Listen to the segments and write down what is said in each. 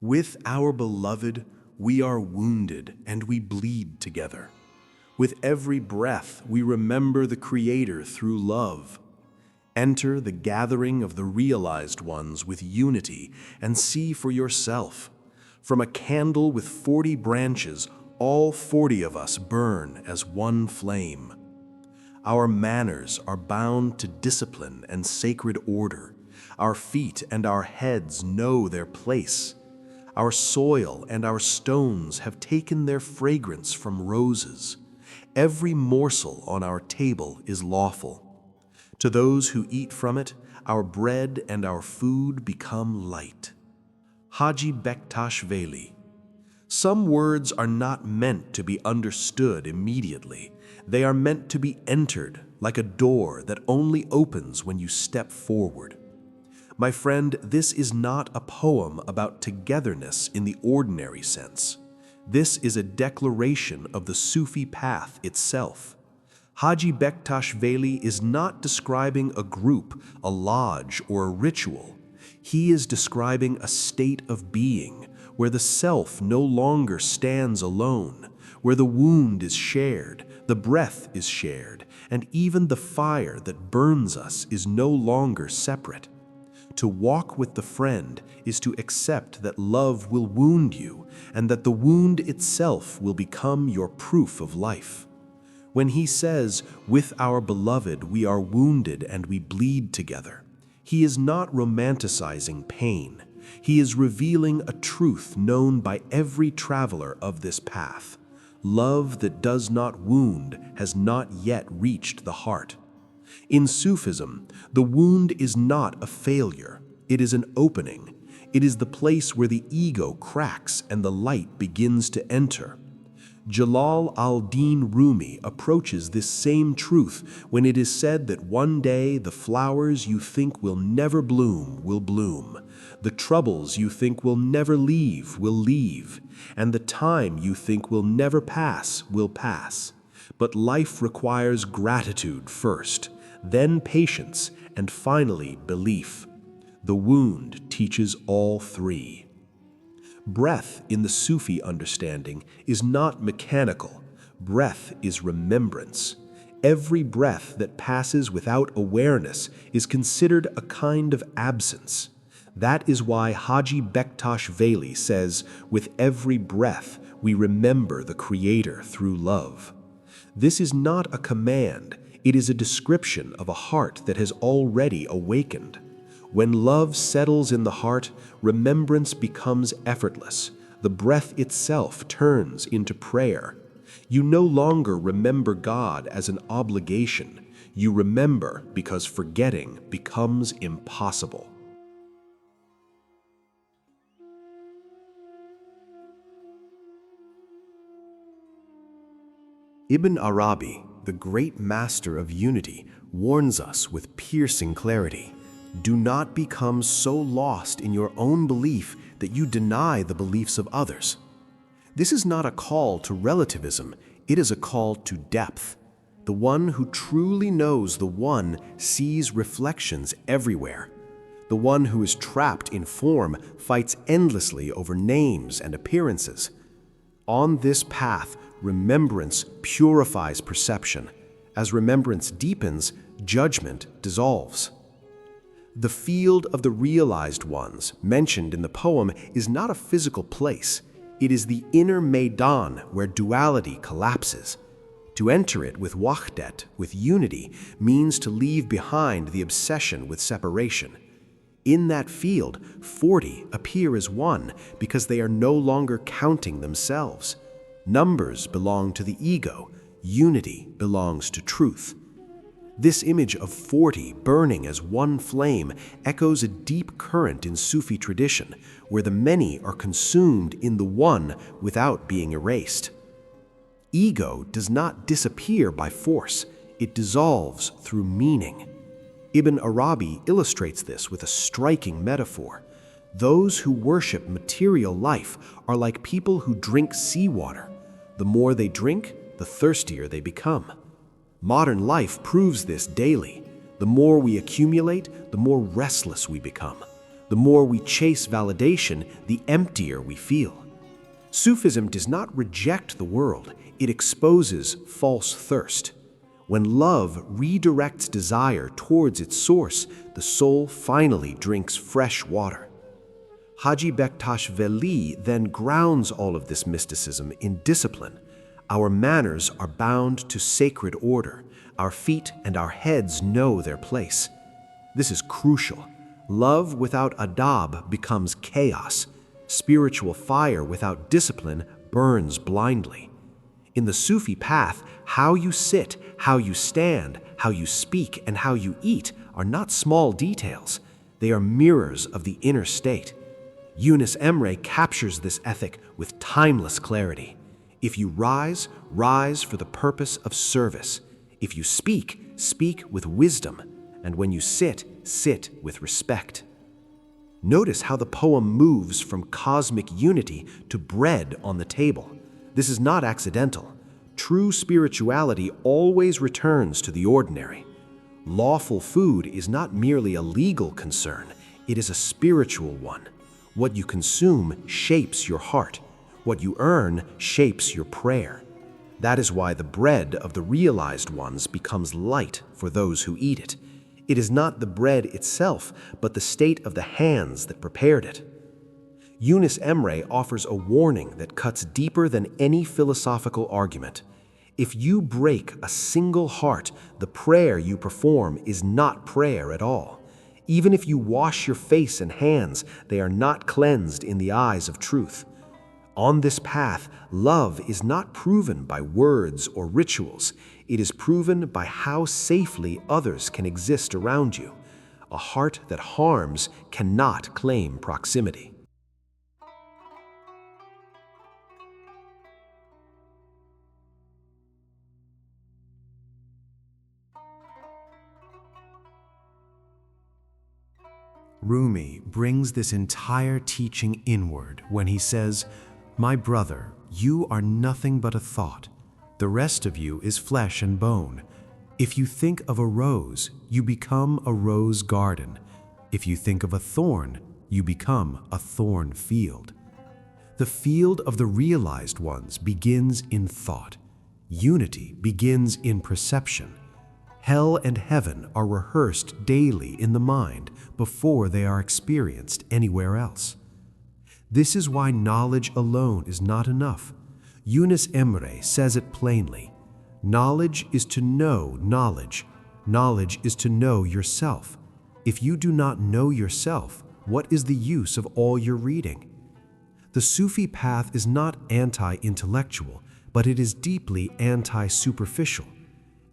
With our beloved, we are wounded and we bleed together. With every breath, we remember the Creator through love. Enter the gathering of the realized ones with unity and see for yourself. From a candle with 40 branches, all 40 of us burn as one flame. Our manners are bound to discipline and sacred order. Our feet and our heads know their place. Our soil and our stones have taken their fragrance from roses. Every morsel on our table is lawful. To those who eat from it, our bread and our food become light. Haji Bektash Veli. Some words are not meant to be understood immediately. They are meant to be entered, like a door that only opens when you step forward. My friend, this is not a poem about togetherness in the ordinary sense. This is a declaration of the Sufi path itself. Haji Bektash Veli is not describing a group, a lodge, or a ritual. He is describing a state of being where the self no longer stands alone, where the wound is shared, the breath is shared, and even the fire that burns us is no longer separate. To walk with the friend is to accept that love will wound you and that the wound itself will become your proof of life. When he says, "With our beloved we are wounded and we bleed together," he is not romanticizing pain. He is revealing a truth known by every traveler of this path. Love that does not wound has not yet reached the heart. In Sufism, the wound is not a failure. It is an opening. It is the place where the ego cracks and the light begins to enter. Jalal al-Din Rumi approaches this same truth when it is said that one day the flowers you think will never bloom will bloom, the troubles you think will never leave will leave, and the time you think will never pass will pass. But life requires gratitude first, then patience, and finally belief. The wound teaches all three. Breath in the Sufi understanding is not mechanical. Breath is remembrance. Every breath that passes without awareness is considered a kind of absence. That is why Haji Bektash Veli says, "With every breath we remember the Creator through love." This is not a command. It is a description of a heart that has already awakened. When love settles in the heart, remembrance becomes effortless. The breath itself turns into prayer. You no longer remember God as an obligation. You remember because forgetting becomes impossible. Ibn Arabi, the great master of unity, warns us with piercing clarity. Do not become so lost in your own belief that you deny the beliefs of others. This is not a call to relativism, it is a call to depth. The one who truly knows the one sees reflections everywhere. The one who is trapped in form fights endlessly over names and appearances. On this path, remembrance purifies perception. As remembrance deepens, judgment dissolves. The field of the realized ones mentioned in the poem is not a physical place. It is the inner Maidan where duality collapses. To enter it with wahdat, with unity, means to leave behind the obsession with separation. In that field, 40 appear as one because they are no longer counting themselves. Numbers belong to the ego. Unity belongs to truth. This image of 40 burning as one flame echoes a deep current in Sufi tradition, where the many are consumed in the one without being erased. Ego does not disappear by force, it dissolves through meaning. Ibn Arabi illustrates this with a striking metaphor. Those who worship material life are like people who drink seawater. The more they drink, the thirstier they become. Modern life proves this daily. The more we accumulate, the more restless we become. The more we chase validation, the emptier we feel. Sufism does not reject the world, it exposes false thirst. When love redirects desire towards its source, the soul finally drinks fresh water. Haji Bektash Veli then grounds all of this mysticism in discipline. Our manners are bound to sacred order. Our feet and our heads know their place. This is crucial. Love without adab becomes chaos. Spiritual fire without discipline burns blindly. In the Sufi path, how you sit, how you stand, how you speak, and how you eat are not small details. They are mirrors of the inner state. Yunus Emre captures this ethic with timeless clarity. If you rise, rise for the purpose of service. If you speak, speak with wisdom. And when you sit, sit with respect. Notice how the poem moves from cosmic unity to bread on the table. This is not accidental. True spirituality always returns to the ordinary. Lawful food is not merely a legal concern, it is a spiritual one. What you consume shapes your heart. What you earn shapes your prayer. That is why the bread of the realized ones becomes light for those who eat it. It is not the bread itself, but the state of the hands that prepared it. Yunus Emre offers a warning that cuts deeper than any philosophical argument. If you break a single heart, the prayer you perform is not prayer at all. Even if you wash your face and hands, they are not cleansed in the eyes of truth. On this path, love is not proven by words or rituals. It is proven by how safely others can exist around you. A heart that harms cannot claim proximity. Rumi brings this entire teaching inward when he says, "My brother, you are nothing but a thought. The rest of you is flesh and bone. If you think of a rose, you become a rose garden. If you think of a thorn, you become a thorn field." The field of the realized ones begins in thought. Unity begins in perception. Hell and heaven are rehearsed daily in the mind before they are experienced anywhere else. This is why knowledge alone is not enough. Yunus Emre says it plainly. Knowledge is to know knowledge. Knowledge is to know yourself. If you do not know yourself, what is the use of all your reading? The Sufi path is not anti-intellectual, but it is deeply anti-superficial.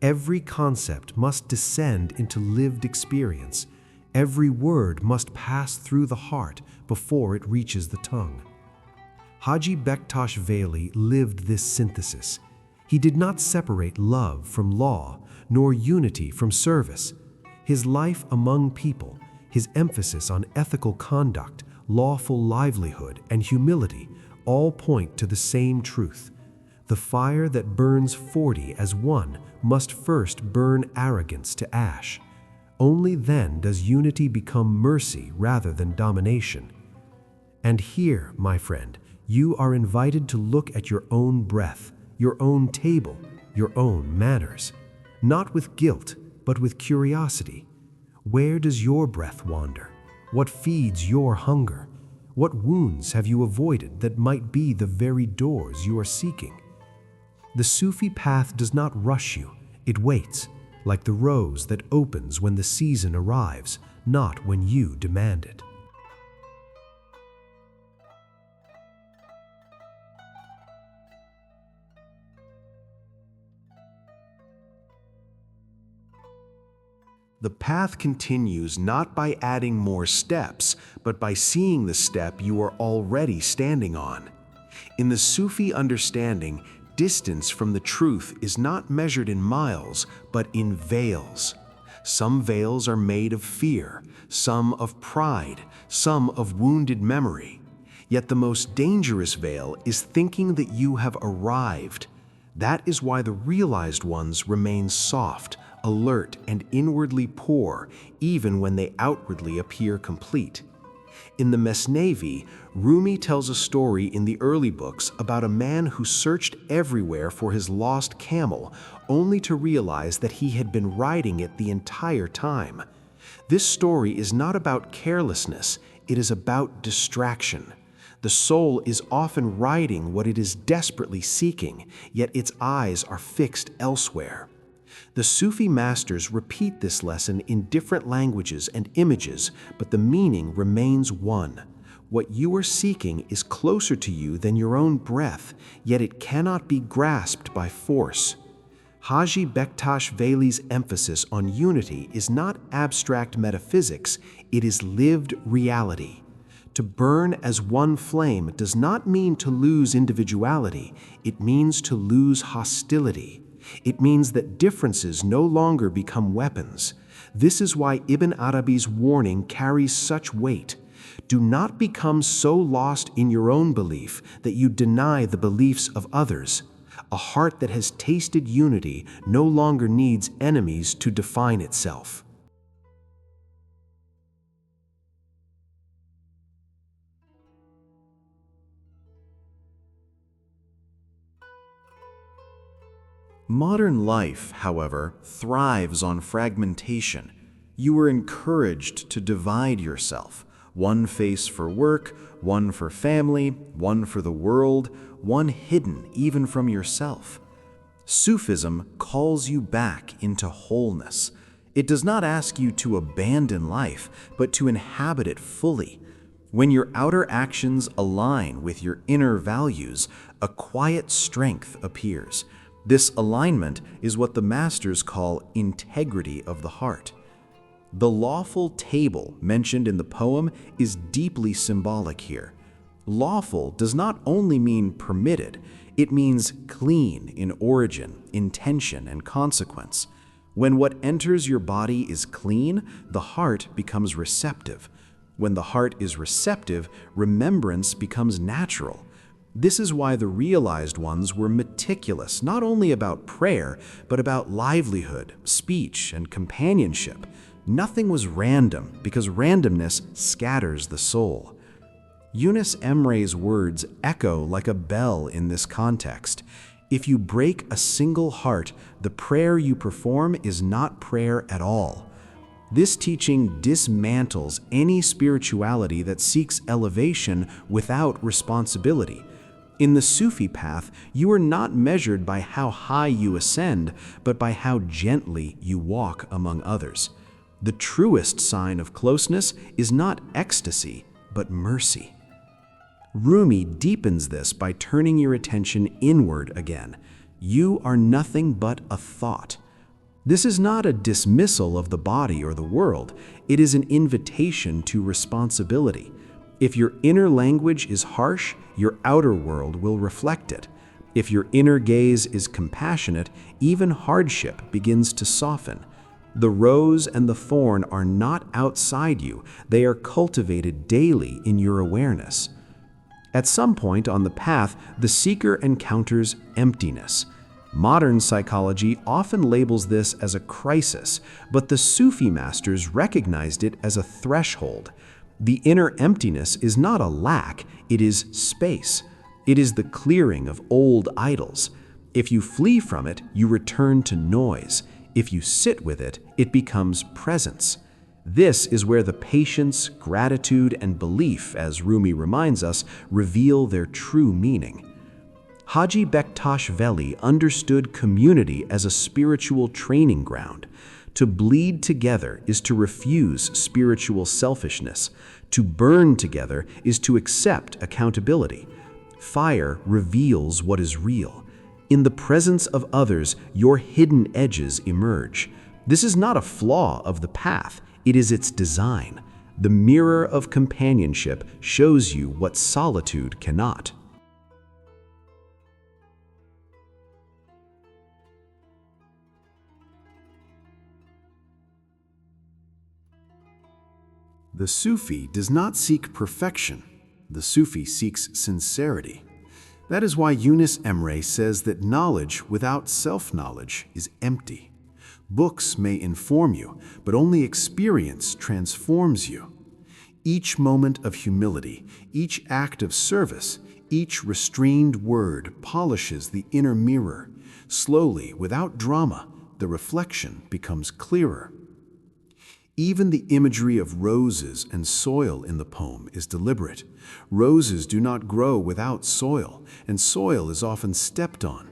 Every concept must descend into lived experience. Every word must pass through the heart before it reaches the tongue. Haji Bektash Veli lived this synthesis. He did not separate love from law, nor unity from service. His life among people, his emphasis on ethical conduct, lawful livelihood, and humility all point to the same truth. The fire that burns 40 as one must first burn arrogance to ash. Only then does unity become mercy rather than domination. And here, my friend, you are invited to look at your own breath, your own table, your own manners. Not with guilt, but with curiosity. Where does your breath wander? What feeds your hunger? What wounds have you avoided that might be the very doors you are seeking? The Sufi path does not rush you, it waits, like the rose that opens when the season arrives, not when you demand it. The path continues not by adding more steps, but by seeing the step you are already standing on. In the Sufi understanding, distance from the truth is not measured in miles, but in veils. Some veils are made of fear, some of pride, some of wounded memory. Yet the most dangerous veil is thinking that you have arrived. That is why the realized ones remain soft, alert, and inwardly poor, even when they outwardly appear complete. In the Mesnevi, Rumi tells a story in the early books about a man who searched everywhere for his lost camel, only to realize that he had been riding it the entire time. This story is not about carelessness, it is about distraction. The soul is often riding what it is desperately seeking, yet its eyes are fixed elsewhere. The Sufi masters repeat this lesson in different languages and images, but the meaning remains one. What you are seeking is closer to you than your own breath, yet it cannot be grasped by force. Haji Bektash Veli's emphasis on unity is not abstract metaphysics, it is lived reality. To burn as one flame does not mean to lose individuality, it means to lose hostility. It means that differences no longer become weapons. This is why Ibn Arabi's warning carries such weight. Do not become so lost in your own belief that you deny the beliefs of others. A heart that has tasted unity no longer needs enemies to define itself. Modern life, however, thrives on fragmentation. You are encouraged to divide yourself. One face for work, one for family, one for the world, one hidden even from yourself. Sufism calls you back into wholeness. It does not ask you to abandon life, but to inhabit it fully. When your outer actions align with your inner values, a quiet strength appears. This alignment is what the masters call integrity of the heart. The lawful table mentioned in the poem is deeply symbolic here. Lawful does not only mean permitted, it means clean in origin, intention, and consequence. When what enters your body is clean, the heart becomes receptive. When the heart is receptive, remembrance becomes natural. This is why the realized ones were meticulous not only about prayer, but about livelihood, speech, and companionship. Nothing was random, because randomness scatters the soul. Yunus Emre's words echo like a bell in this context. If you break a single heart, the prayer you perform is not prayer at all. This teaching dismantles any spirituality that seeks elevation without responsibility. In the Sufi path, you are not measured by how high you ascend, but by how gently you walk among others. The truest sign of closeness is not ecstasy, but mercy. Rumi deepens this by turning your attention inward again. You are nothing but a thought. This is not a dismissal of the body or the world. It is an invitation to responsibility. If your inner language is harsh, your outer world will reflect it. If your inner gaze is compassionate, even hardship begins to soften. The rose and the thorn are not outside you, they are cultivated daily in your awareness. At some point on the path, the seeker encounters emptiness. Modern psychology often labels this as a crisis, but the Sufi masters recognized it as a threshold. The inner emptiness is not a lack, it is space. It is the clearing of old idols. If you flee from it, you return to noise. If you sit with it, it becomes presence. This is where the patience, gratitude, and belief, as Rumi reminds us, reveal their true meaning. Haji Bektash Veli understood community as a spiritual training ground. To bleed together is to refuse spiritual selfishness. To burn together is to accept accountability. Fire reveals what is real. In the presence of others, your hidden edges emerge. This is not a flaw of the path, it is its design. The mirror of companionship shows you what solitude cannot. The Sufi does not seek perfection. The Sufi seeks sincerity. That is why Yunus Emre says that knowledge without self-knowledge is empty. Books may inform you, but only experience transforms you. Each moment of humility, each act of service, each restrained word polishes the inner mirror. Slowly, without drama, the reflection becomes clearer. Even the imagery of roses and soil in the poem is deliberate. Roses do not grow without soil, and soil is often stepped on.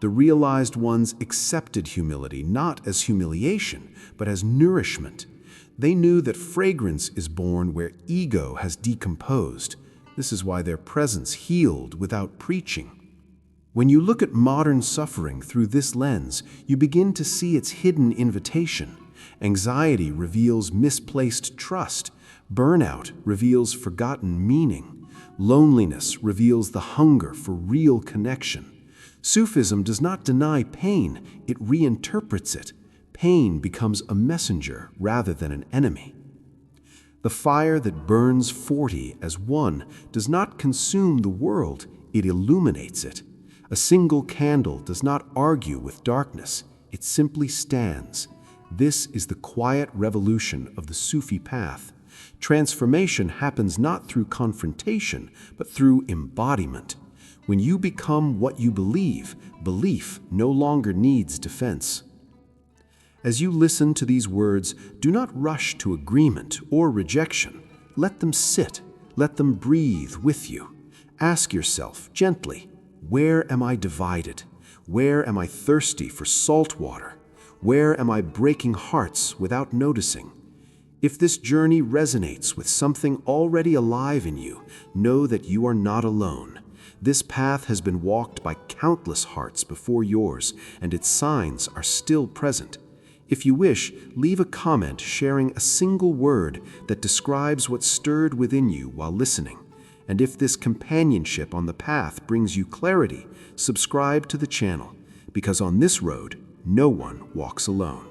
The realized ones accepted humility not as humiliation, but as nourishment. They knew that fragrance is born where ego has decomposed. This is why their presence healed without preaching. When you look at modern suffering through this lens, you begin to see its hidden invitation. Anxiety reveals misplaced trust. Burnout reveals forgotten meaning. Loneliness reveals the hunger for real connection. Sufism does not deny pain, it reinterprets it. Pain becomes a messenger rather than an enemy. The fire that burns 40 as one does not consume the world, it illuminates it. A single candle does not argue with darkness, it simply stands. This is the quiet revolution of the Sufi path. Transformation happens not through confrontation, but through embodiment. When you become what you believe, belief no longer needs defense. As you listen to these words, do not rush to agreement or rejection. Let them sit. Let them breathe with you. Ask yourself gently, where am I divided? Where am I thirsty for salt water? Where am I breaking hearts without noticing? If this journey resonates with something already alive in you, know that you are not alone. This path has been walked by countless hearts before yours, and its signs are still present. If you wish, leave a comment sharing a single word that describes what stirred within you while listening. And if this companionship on the path brings you clarity, subscribe to the channel, because on this road, no one walks alone.